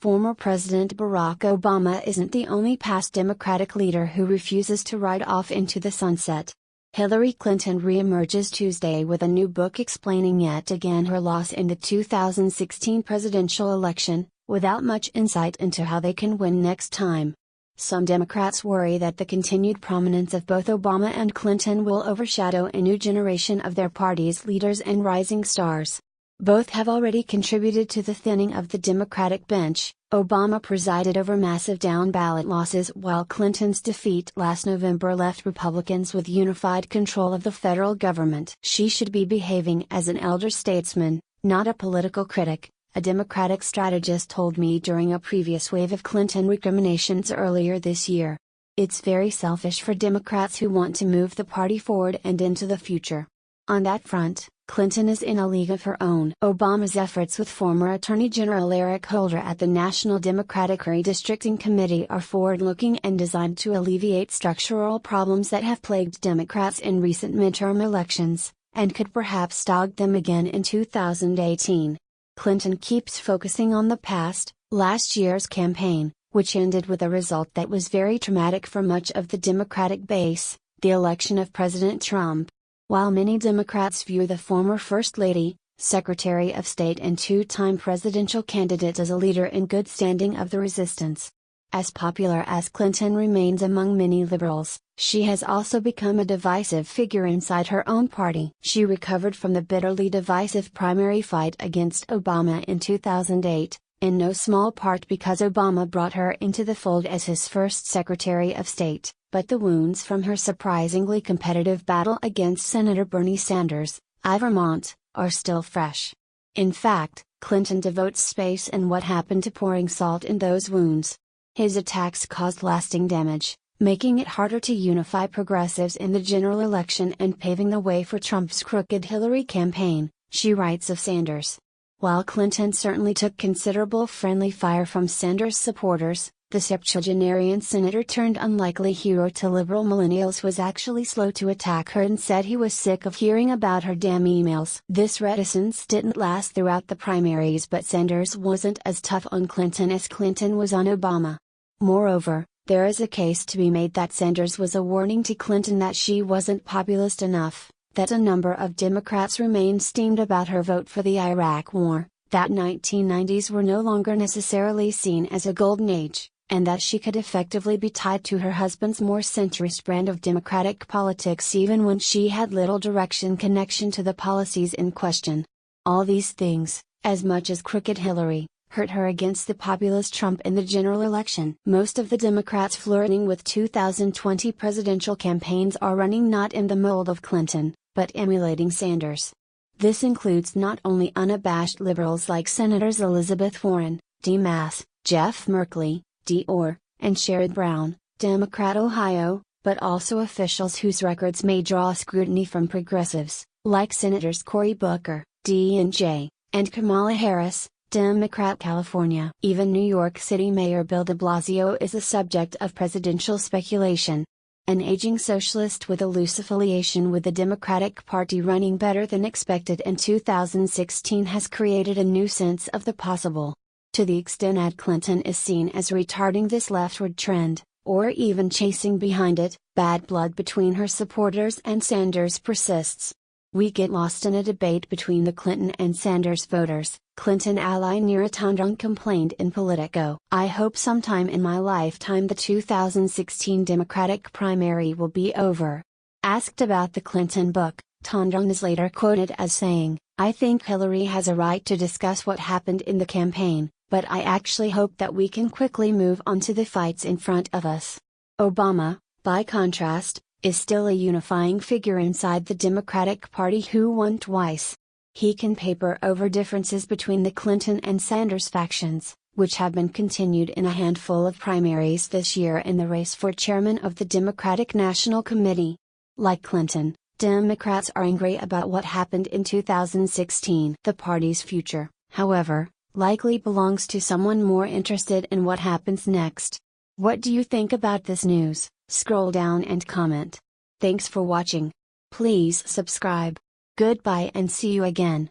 Former President Barack Obama isn't the only past Democratic leader who refuses to ride off into the sunset. Hillary Clinton re-emerges Tuesday with a new book explaining yet again her loss in the 2016 presidential election, without much insight into how they can win next time. Some Democrats worry that the continued prominence of both Obama and Clinton will overshadow a new generation of their party's leaders and rising stars. Both have already contributed to the thinning of the Democratic bench. Obama presided over massive down-ballot losses while Clinton's defeat last November left Republicans with unified control of the federal government. She should be behaving as an elder statesman, not a political critic, a Democratic strategist told me during a previous wave of Clinton recriminations earlier this year. It's very selfish for Democrats who want to move the party forward and into the future. On that front, Clinton is in a league of her own. Obama's efforts with former Attorney General Eric Holder at the National Democratic Redistricting Committee are forward-looking and designed to alleviate structural problems that have plagued Democrats in recent midterm elections, and could perhaps dog them again in 2018. Clinton keeps focusing on the past, last year's campaign, which ended with a result that was very traumatic for much of the Democratic base, the election of President Trump. While many Democrats view the former First Lady, Secretary of State and two-time presidential candidate as a leader in good standing of the resistance. As popular as Clinton remains among many liberals, she has also become a divisive figure inside her own party. She recovered from the bitterly divisive primary fight against Obama in 2008, in no small part because Obama brought her into the fold as his first Secretary of State. But the wounds from her surprisingly competitive battle against Senator Bernie Sanders, of Vermont, are still fresh. In fact, Clinton devotes space in what happened to pouring salt in those wounds. His attacks caused lasting damage, making it harder to unify progressives in the general election and paving the way for Trump's crooked Hillary campaign, she writes of Sanders. While Clinton certainly took considerable friendly fire from Sanders' supporters, the septuagenarian senator turned unlikely hero to liberal millennials was actually slow to attack her and said he was sick of hearing about her damn emails. This reticence didn't last throughout the primaries, but Sanders wasn't as tough on Clinton as Clinton was on Obama. Moreover, there is a case to be made that Sanders was a warning to Clinton that she wasn't populist enough, that a number of Democrats remained steamed about her vote for the Iraq War, that 1990s were no longer necessarily seen as a golden age, and that she could effectively be tied to her husband's more centrist brand of Democratic politics even when she had little connection to the policies in question. All these things, as much as crooked Hillary, hurt her against the populist Trump in the general election. Most of the Democrats flirting with 2020 presidential campaigns are running not in the mold of Clinton, but emulating Sanders. This includes not only unabashed liberals like Senators Elizabeth Warren, Dee Maas, Jeff Merkley, Dee Orr, and Sherrod Brown, Democrat Ohio, but also officials whose records may draw scrutiny from progressives, like Senators Cory Booker, D&J, and Kamala Harris, Democrat California. Even New York City Mayor Bill de Blasio is a subject of presidential speculation. An aging socialist with a loose affiliation with the Democratic Party running better than expected in 2016 has created a new sense of the possible. To the extent that Clinton is seen as retarding this leftward trend, or even chasing behind it, bad blood between her supporters and Sanders persists. We get lost in a debate between the Clinton and Sanders voters, Clinton ally Neera Tandon complained in Politico. I hope sometime in my lifetime the 2016 Democratic primary will be over. Asked about the Clinton book, Tandon is later quoted as saying, "I think Hillary has a right to discuss what happened in the campaign, but I actually hope that we can quickly move on to the fights in front of us." Obama, by contrast, is still a unifying figure inside the Democratic Party who won twice. He can paper over differences between the Clinton and Sanders factions, which have been continued in a handful of primaries this year in the race for chairman of the Democratic National Committee. Like Clinton, Democrats are angry about what happened in 2016. The party's future, however, likely belongs to someone more interested in what happens next. What do you think about this news? Scroll down and comment. Thanks for watching. Please subscribe. Goodbye and see you again.